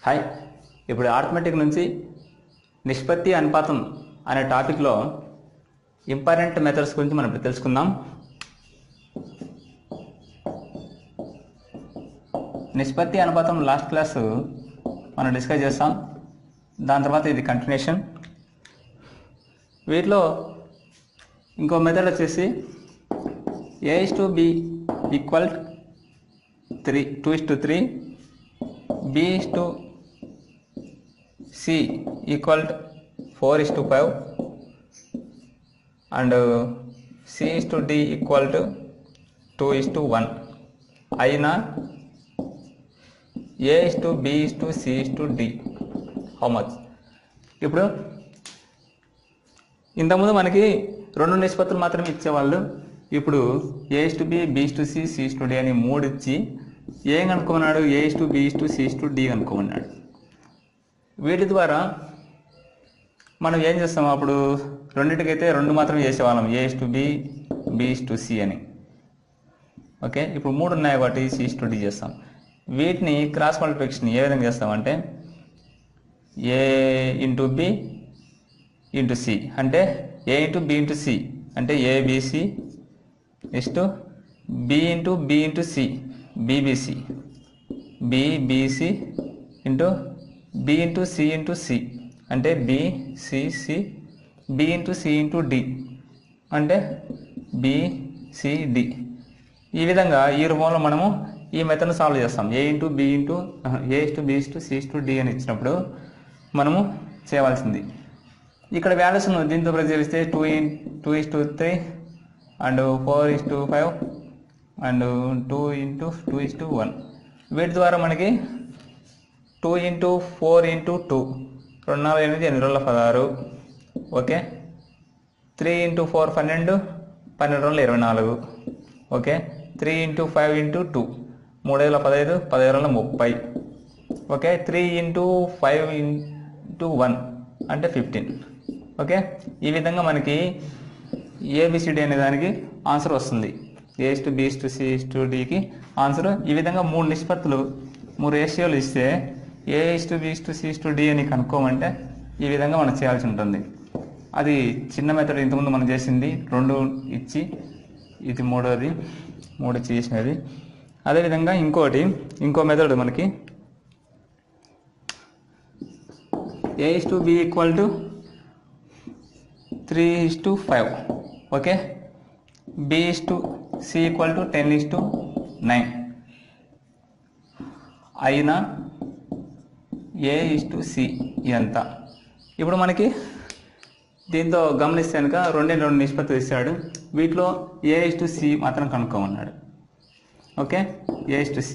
Hi, ఇప్పుడు arithmetic నుంచి నిష్పత్తి అనుపాతం అనే టాపిక్లో ఇంపార్టెంట్ మెథడ్స్ గురించి మనం ఇప్పుడు తెలుసుకుందాం. నిష్పత్తి అనుపాతం లాస్ట్ క్లాస్ మనం డిస్కస్ చేస్తాం. దాని తర్వాత ఇది కంటిన్యూషన్. వీటిలో ఇంకో మెథడ్ వచ్చేసి A/B equal 2:3, B/C equal 4:5 and C/D equal 2:1 అయినా A/B/C/D హౌ మచ్? ఇప్పుడు ఇంతకుముందు మనకి రెండు నిష్పత్తులు మాత్రమే ఇచ్చేవాళ్ళు. ఇప్పుడు A/B, B/C, C/D అని మూడు ఇచ్చి ఏం కనుక్కోమన్నాడు? A/B/C/D కనుక్కోమన్నాడు. వీటి ద్వారా మనం ఏం చేస్తాం? అప్పుడు రెండింటికైతే రెండు మాత్రమే చేసేవాళ్ళం, A/B, B/C అని. ఓకే, ఇప్పుడు మూడు ఉన్నాయి కాబట్టి C/D చేస్తాం. వీటిని క్రాస్ మల్టిప్లికేషన్ ఏ విధంగా చేస్తామంటే A/B/C అంటే A/B/C అంటే ABC next B/B/C BBC BBC into B/C/C అంటే BCC B/C/D అంటే BCD. ఈ విధంగా ఈ రూపంలో మనము ఈ మెథడ్ను సాల్వ్ చేస్తాం. A/B/C/D అని ఇచ్చినప్పుడు మనము చేయవలసింది ఇక్కడ వాల్యూస్ను దీంతో ప్రతిక్షేపిస్తే 2:3 అండ్ 4:5 అండ్ 2:2:1. వీటి ద్వారా మనకి 2:4:2 2 4 8 8 16. ఓకే, 3:4 12 12 24. ఓకే, 3:5:2 3 15 15 30. ఓకే, 3:5:1 అంటే 15. ఓకే, ఈ విధంగా మనకి ABCD అనే దానికి ఆన్సర్ వస్తుంది. A/B/C/Dకి ఆన్సర్ ఈ విధంగా మూడు నిష్పత్తులు, మూడు రేషియోలు ఇస్తే A/B/C/D అని కనుక్కోమంటే ఈ విధంగా మనం చేయాల్సి ఉంటుంది. అది చిన్న మెథడ్, ఇంతకుముందు మనం చేసింది రెండు ఇచ్చి, ఇది మూడోది, మూడు ఇచ్చి చేసినది. అదేవిధంగా ఇంకో మెథడ్ మనకి A/B equal 3:5. Okay, B/C equal 10:9 అయినా A/C ఎంత? ఇప్పుడు మనకి దీంతో గమనిస్తే కనుక రెండు నిష్పత్తులు ఇస్తాడు. వీటిలో A/C మాత్రం కనుక్కోమన్నాడు. ఓకే, A/C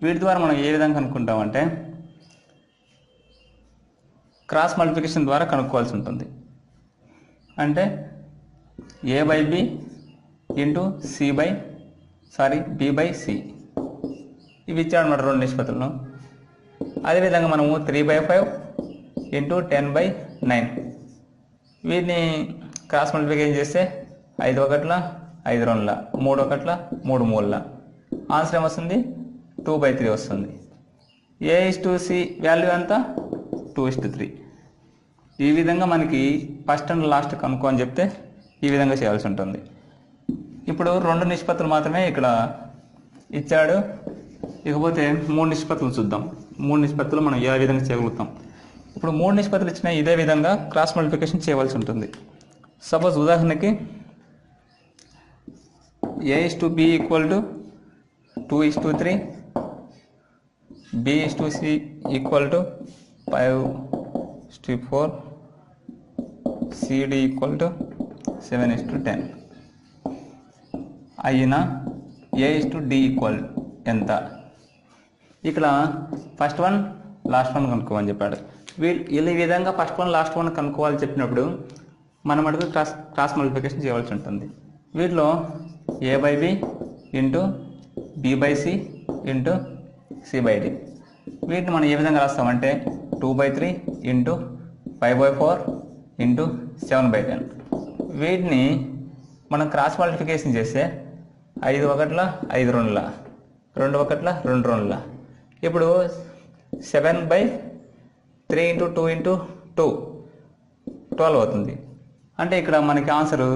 వీటి ద్వారా మనం ఏ విధంగా కనుక్కుంటామంటే క్రాస్ మల్టిప్లికేషన్ ద్వారా కనుక్కోవాల్సి ఉంటుంది. అంటే A/B ఇంటూ B/C ఇవి ఇచ్చాడు అన్నమాట రెండు నిష్పత్తులను. అదేవిధంగా మనము 3/5 ఇంటూ 10/9 వీటిని క్రాస్ మల్టిప్లికేషన్ చేస్తే 5 1 5 2 3 1 3 3 ఆన్సర్ ఏమొస్తుంది? 2/3 వస్తుంది. A/C వాల్యూ ఎంత? 2:3. ఈ విధంగా మనకి ఫస్ట్ అండ్ లాస్ట్ కనుక్కో అని చెప్తే ఈ విధంగా చేయాల్సి ఉంటుంది. ఇప్పుడు రెండు నిష్పత్తులు మాత్రమే ఇక్కడ ఇచ్చాడు. ఇకపోతే మూడు నిష్పత్తులు చూద్దాం. మూడు నిష్పత్తులు మనం ఏ విధంగా చేయగలుగుతాం? ఇప్పుడు మూడు నిష్పత్తులు ఇచ్చిన ఇదే విధంగా క్రాస్ మల్టిప్లికేషన్ చేయవలసి ఉంటుంది. సపోజ్ ఉదాహరణకి A/B equal 2:3 B/C equal 5:4 CD equal 7:10 అయినా A/D ఈక్వల్ ఎంత? ఇక్కడ ఫస్ట్ వన్ లాస్ట్ వన్ కనుక్కోమని చెప్పాడు. ఈ విధంగా ఫస్ట్ వన్ లాస్ట్ వన్ కనుక్కోవాలని చెప్పినప్పుడు మనం అడుగు క్రాస్ మల్టిప్లికేషన్ చేయవలసి ఉంటుంది. వీటిలో A/B into B/C into C/D వీటిని మనం ఏ విధంగా రాస్తామంటే 2/3 ఇంటూ 5/4 ఇంటూ 7/10. వీటిని మనం క్రాస్ మల్టిప్లికేషన్ చేస్తే 5 1 5 2 2 1 2 2. ఇప్పుడు 7/10 3 × 2 × 2 12 అవుతుంది. అంటే ఇక్కడ మనకి ఆన్సరు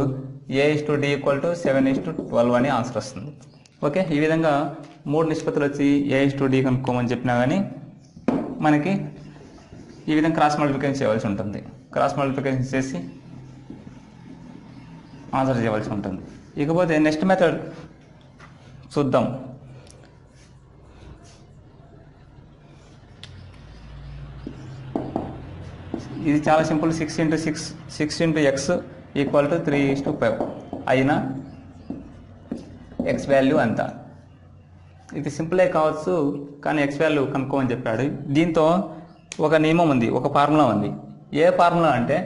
A/D = 7:12 అని ఆన్సర్ వస్తుంది. ఓకే, ఈ విధంగా 3 నిష్పత్తులు వచ్చి A/D కనుక్కోమని చెప్పినా కానీ మనకి ఈ విధంగా క్రాస్ మల్టిప్లికేషన్ చేయవలసి ఉంటుంది. క్రాస్ మల్టిప్లికేషన్ చేసి ఆన్సర్ చేయవలసి ఉంటుంది. ఇకపోతే నెక్స్ట్ మెథడ్ చూద్దాం. ఇది చాలా సింపుల్. 6 × 6 6 × x = 3:5 అయినా x వాల్యూ ఎంత? ఇది సింపులే కావచ్చు, కానీ x వాల్యూ కనుక్కోమని చెప్పాడు. దీంతో ఒక నియమం ఉంది, ఒక ఫార్ములా ఉంది. ఏ ఫార్ములా అంటే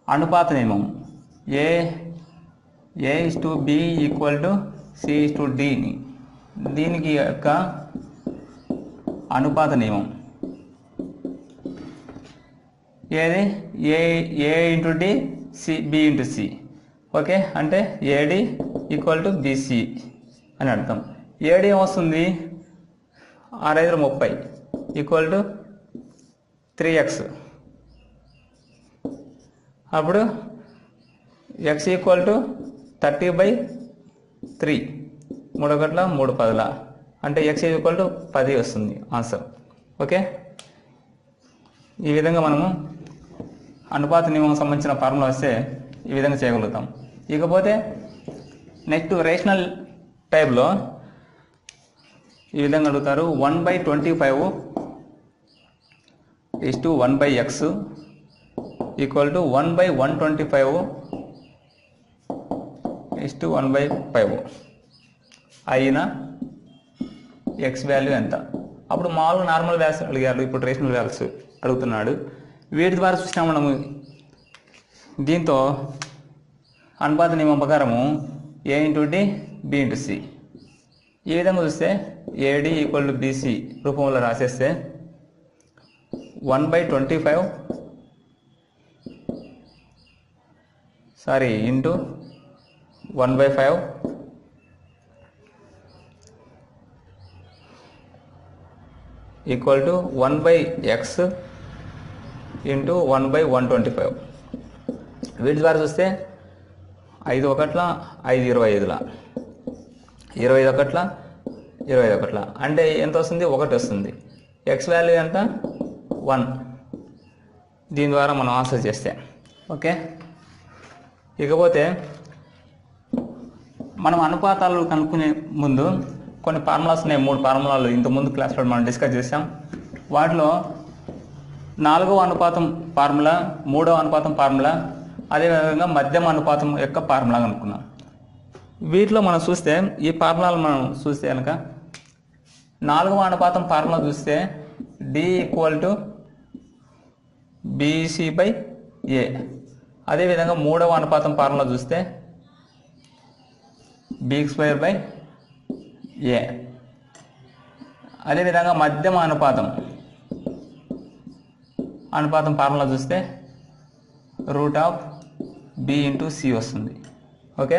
అనుపాత నియమం. A/B = C/D. దీనికి యొక్క అనుపాత నియమం ఏది? A/D B/C. ఓకే, అంటే AD = BC అని అర్థం. AD ఏమొస్తుంది? 6×5 = 3x. అప్పుడు x = 30/3 3 10 అంటే x = 10 వస్తుంది ఆన్సర్. ఓకే, ఈ విధంగా మనము అనుపాత నియమం సంబంధించిన ఫార్ములా వస్తే ఈ విధంగా చేయగలుగుతాం. ఇకపోతే నెక్స్ట్ రేషనల్ టైప్లో ఈ విధంగా అడుగుతారు. 1/25 = 1/x = 1/125 = 1/5 అయిన x వాల్యూ ఎంత? అప్పుడు మామూలుగా నార్మల్ వాల్యూస్ అడిగారు, ఇప్పుడు రేషనల్ వాల్యూస్ అడుగుతున్నాడు. వీటి ద్వారా చూసినా మనము దీంతో అనుపాత నియమం ప్రకారము A/D B/C. ఈ విధంగా చూస్తే AD = BC రూపంలో రాసేస్తే 1/25 ఇంటూ 1/5 = 1/x ఇంటూ 1/125. వీటి ద్వారా చూస్తే 5 1 5 25 25 1 అంటే ఎంత వస్తుంది? 1 వస్తుంది. x వాల్యూ ఎంత? 1. దీని ద్వారా మనం ఆన్సర్ చేస్తే ఓకే. ఇకపోతే మనం అనుపాతాలు కనుక్కునే ముందు కొన్ని ఫార్ములాస్ ఉన్నాయి. 3 ఫార్ములాలు ఇంతకుముందు క్లాస్లో మనం డిస్కస్ చేసాం. వాటిలో 4వ అనుపాతం ఫార్ములా, 3వ అనుపాతం ఫార్ములా, అదేవిధంగా మధ్యమ అనుపాతం యొక్క ఫార్ములా కనుక్కున్నాం. వీటిలో మనం చూస్తే ఈ ఫార్ములాలు మనం చూస్తే కనుక 4వ అనుపాతం ఫార్ములా చూస్తే D = BC/A. అదేవిధంగా 3వ అనుపాతం ఫార్ములా చూస్తే B²/A. అదేవిధంగా మధ్యమ అనుపాతం ఫార్ములా చూస్తే √B/C వస్తుంది. ఓకే,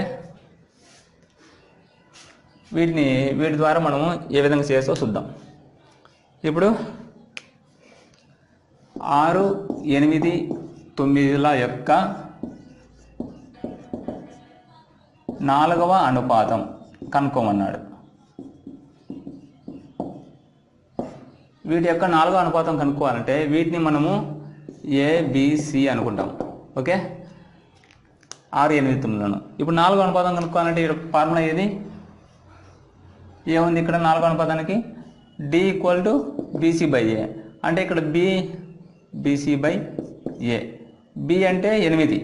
వీటి ద్వారా మనము ఏ విధంగా చేసో చూద్దాం. ఇప్పుడు 6 8 9ల యొక్క 4వ అనుపాతం కనుక్కోమన్నాడు. వీటి యొక్క 4వ అనుపాతం కనుక్కోవాలంటే వీటిని మనము ABC అనుకుంటాం. ఓకే, 6 8 9లను. ఇప్పుడు 4వ అనుపాతం కనుక్కోవాలంటే ఈ ఫార్ములా ఏది? ఏముంది ఇక్కడ? 4వ అనుపాతానికి D = BC/A. అంటే ఇక్కడ BC/A. B అంటే 8,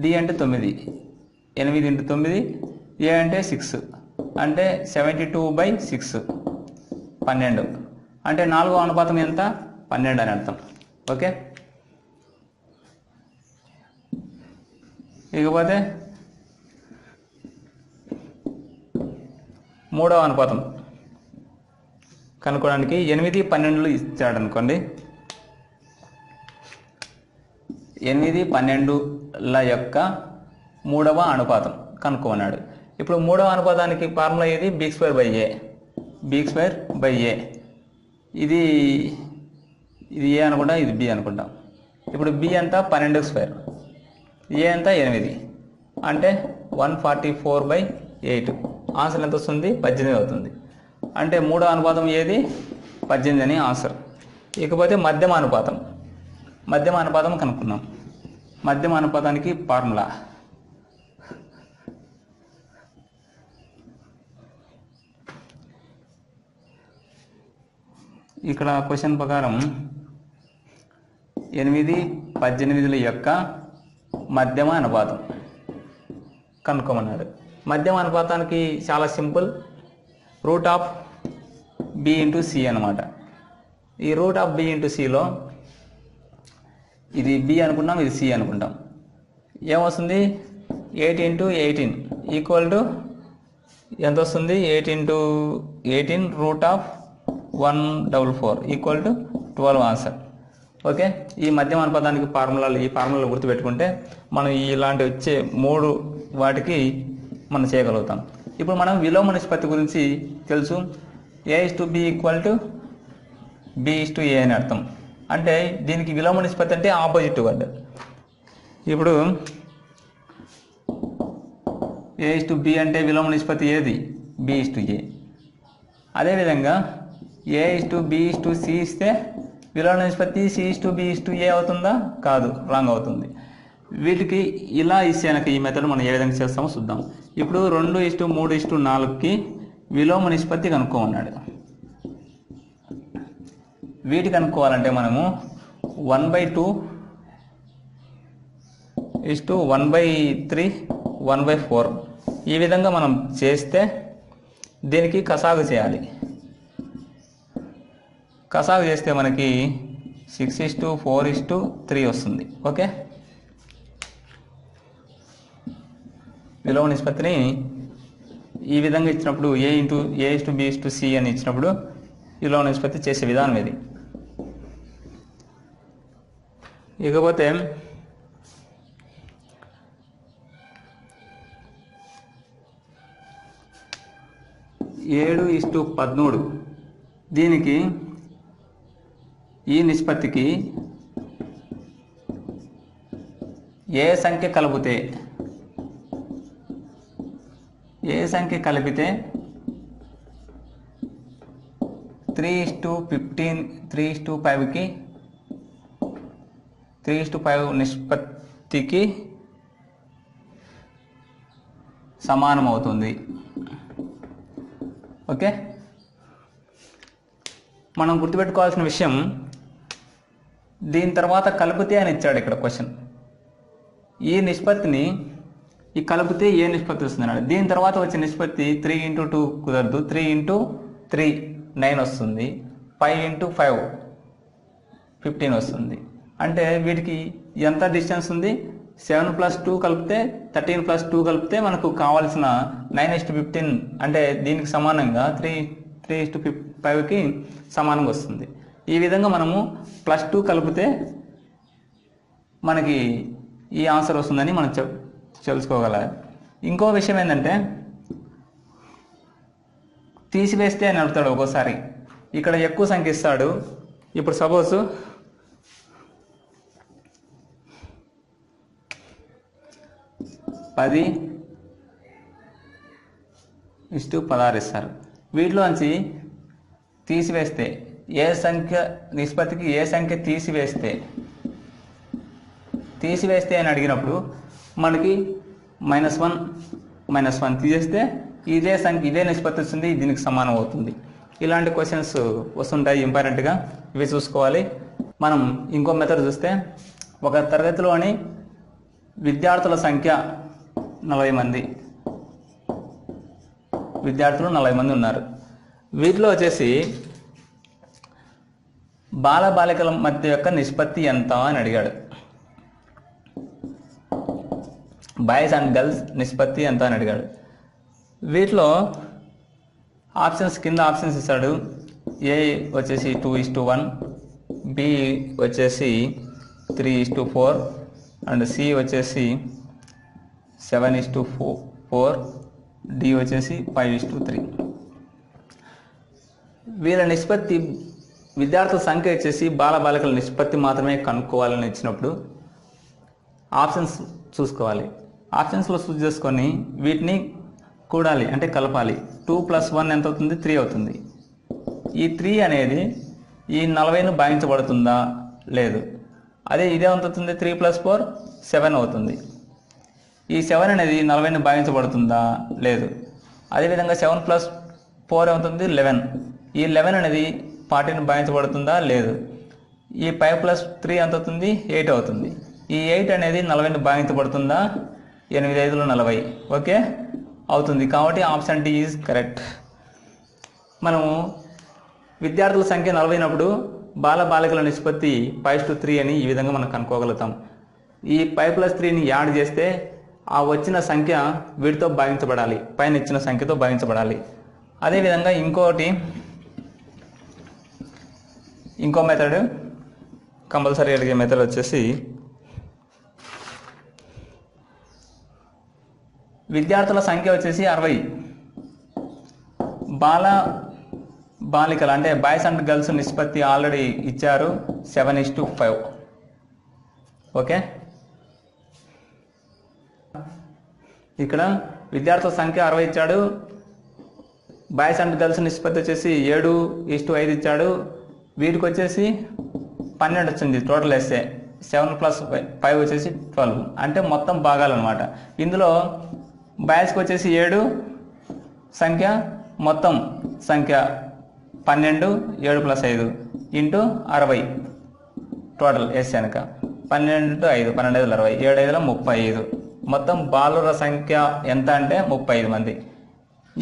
D అంటే 9, 8 × 9, A అంటే 6 అంటే 72/6 12. అంటే 4వ అనుపాతం ఎంత? 12 అని అర్థం. ఓకే, ఇకపోతే 3వ అనుపాతం కనుక్కోవడానికి 8 12 ఇచ్చాడు అనుకోండి. 8 12ల యొక్క 3వ అనుపాతం కనుక్కోమన్నాడు. ఇప్పుడు 3వ అనుపాతానికి ఫార్ములా ఏది? B²/A. B²/A ఇది ఇది ఏ అనుకుంటాం, ఇది బి అనుకుంటాం. ఇప్పుడు బి అంతా 12 స్క్వేర్, ఏ అంతా 8 అంటే 144/8. ఆన్సర్ ఎంత వస్తుంది? 18 అవుతుంది. అంటే మూడో అనుపాతం ఏది? 18 అని ఆన్సర్. ఇకపోతే మధ్యమ అనుపాతం. మధ్యమ అనుపాతం కనుక్కుందాం. మధ్యమ అనుపాతానికి ఫార్ములా ఇక్కడ క్వశ్చన్ ప్రకారం 8, 18 యొక్క మధ్యమ అనుపాతం కనుక్కోమన్నాడు. మధ్యమ అనుపాతానికి చాలా simple, root of B into C అనమాట. ఈ రూట్ ఆఫ్ బి ఇంటూ సిలో ఇది బి అనుకుంటాం, ఇది సి అనుకుంటాం. ఏమొస్తుంది? 8 × 18 ఈక్వల్ టు ఎంత వస్తుంది? 8 × 18 root of 144 equal to 12 answer. Okay, ఈ మధ్యమ అనుపాతానికి ఈ ఫార్ములాలు గుర్తుపెట్టుకుంటే మనం ఇలాంటి వచ్చే 3 వాటికి మనం చేయగలుగుతాం. ఇప్పుడు మనం విలోమ నిష్పత్తి గురించి తెలుసు. A/B ఈక్వల్ టు B/A అని అర్థం. అంటే దీనికి విలోమ నిష్పత్తి అంటే ఆపోజిట్ వర్డ్. ఇప్పుడు A/B అంటే విలోమ నిష్పత్తి ఏది? B/A. అదేవిధంగా A/B/C ఇస్తే విలోమ నిష్పత్తి C/B/A అవుతుందా? కాదు, రాంగ్ అవుతుంది. వీటికి ఇలా ఇచ్చాక ఈ మెథడ్ మనం ఏ విధంగా చేస్తామో చూద్దాం. ఇప్పుడు 2:3:4కి విలోమ నిష్పత్తి కనుక్కోమన్నాడు. వీటి కనుక్కోవాలంటే మనము 1/2:1/3 1/4 ఈ విధంగా మనం చేస్తే దీనికి కసాగు చేయాలి. కసాగు చేస్తే మనకి 6:4:3 వస్తుంది. ఓకే, విలోమ నిష్పత్తిని ఈ విధంగా ఇచ్చినప్పుడు A/B/C అని ఇచ్చినప్పుడు విలోమ నిష్పత్తి చేసే విధానం ఇది. ఇకపోతే (7:13) దీనికి ఈ నిష్పత్తికి ఏ సంఖ్య కలిపితే 3:15 3:5కి 3:5 నిష్పత్తికి సమానం అవుతుంది. ఓకే, మనం గుర్తుపెట్టుకోవాల్సిన విషయం, దీని తర్వాత కలిపితే అని ఇచ్చాడు ఇక్కడ క్వశ్చన్. ఈ నిష్పత్తిని ఈ కలిపితే ఏ నిష్పత్తి వస్తుంది అన్నాడు. దీని తర్వాత వచ్చే నిష్పత్తి 3 × 2 కుదరదు, 3 × 3 9 వస్తుంది, 5 × 5 15 వస్తుంది. అంటే వీటికి ఎంత డిస్టెన్స్ ఉంది? 7 + 2 కలిపితే 13 + 2 కలిపితే మనకు కావాల్సిన 9:15 అంటే దీనికి సమానంగా 3:5కి సమానంగా వస్తుంది. ఈ విధంగా మనము +2 కలిపితే మనకి ఈ ఆన్సర్ వస్తుందని మనం తెలుసుకోగలగాలి. ఇంకో విషయం ఏంటంటే తీసివేస్తే అని అడుగుతాడు ఒక్కోసారి. ఇక్కడ ఎక్కువ సంఖ్య ఇస్తాడు. ఇప్పుడు సపోజ్ 10:16 ఇస్తారు. వీటిలోంచి తీసివేస్తే ఏ సంఖ్య నిష్పత్తికి ఏ సంఖ్య తీసివేస్తే అని అడిగినప్పుడు మనకి -1 తీసేస్తే ఇదే సంఖ్య ఇదే నిష్పత్తి వస్తుంది, దీనికి సమానం అవుతుంది. ఇలాంటి క్వశ్చన్స్ వస్తుంటాయి ఇంపార్టెంట్గా, ఇవి చూసుకోవాలి. మనం ఇంకో మెథడ్ చూస్తే, ఒక తరగతిలోని విద్యార్థుల సంఖ్య 40 మంది. విద్యార్థులు 40 మంది ఉన్నారు. వీటిలో వచ్చేసి బాలబాలికల మధ్య యొక్క నిష్పత్తి ఎంత అని అడిగాడు. బాయ్స్ అండ్ గర్ల్స్ నిష్పత్తి ఎంత అని అడిగాడు. వీటిలో ఆప్షన్స్ కింద ఆప్షన్స్ ఇస్తాడు. ఏ వచ్చేసి 2:1, బి వచ్చేసి 3:4 అండ్ సి వచ్చేసి 7:4, డి వచ్చేసి 5:3. వీళ్ళ నిష్పత్తి విద్యార్థుల సంఖ్య వచ్చేసి బాలబాలికల నిష్పత్తి మాత్రమే కనుక్కోవాలని ఇచ్చినప్పుడు ఆప్షన్స్ చూసుకోవాలి. ఆప్షన్స్లో చూస్ చేసుకొని వీటిని కూడాలి, అంటే కలపాలి. 2 + 1 ఎంత అవుతుంది? 3 అవుతుంది. ఈ 3 అనేది ఈ 40ను భాగించబడుతుందా? లేదు. అదే ఇదే ఎంత అవుతుంది? 3 + 4 7 అవుతుంది. ఈ 7 అనేది 40ను భాగించబడుతుందా? లేదు. అదేవిధంగా 7 + 4 అవుతుంది 11. ఈ 11 అనేది 40ను భాగించబడుతుందా? లేదు. ఈ 5 + 3 ఎంత అవుతుంది? 8 అవుతుంది. ఈ 8 అనేది 40ను భాగించబడుతుందా? 8 5 40. ఓకే అవుతుంది. కాబట్టి ఆప్షన్ డి ఈజ్ కరెక్ట్. మనము విద్యార్థుల సంఖ్య 40 అయినప్పుడు బాలబాలికల నిష్పత్తి 5:3 అని ఈ విధంగా మనం కనుక్కోగలుగుతాం. ఈ 5 + 3ని యాడ్ చేస్తే ఆ వచ్చిన సంఖ్య వీటితో భాగించబడాలి, పైన ఇచ్చిన సంఖ్యతో భాగించబడాలి. అదేవిధంగా ఇంకో మెథడ్, కంపల్సరీ అడిగే మెథడ్ వచ్చేసి విద్యార్థుల సంఖ్య వచ్చేసి 60, బాలికలు అంటే బాయ్స్ అండ్ గర్ల్స్ నిష్పత్తి ఆల్రెడీ ఇచ్చారు 7:5. ఓకే, ఇక్కడ విద్యార్థుల సంఖ్య 60 ఇచ్చాడు, బాయ్స్ అండ్ గర్ల్స్ నిష్పత్తి వచ్చేసి 7:5 ఇచ్చాడు. వీటికి వచ్చేసి 12 వచ్చింది టోటల్ వేస్తే. 7 + 5 వచ్చేసి 12, అంటే మొత్తం భాగాలు అనమాట. ఇందులో బాయ్స్కి వచ్చేసి 7 సంఖ్య, మొత్తం సంఖ్య 12, 7 + 5 × 60 టోటల్ వేస్తే కనుక 12 × 5 12 5 60, 7 5 35. మొత్తం బాలుర సంఖ్య ఎంత అంటే 35 మంది.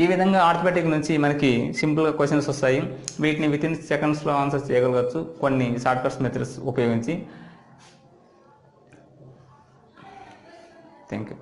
ఈ విధంగా ఆర్థమెటిక్ నుంచి మనకి సింపుల్గా క్వశ్చన్స్ వస్తాయి. వీటిని వితిన్ సెకండ్స్లో ఆన్సర్ చేయగలగచ్చు కొన్ని షార్ట్కట్స్ మెథడ్స్ ఉపయోగించి. Thank you.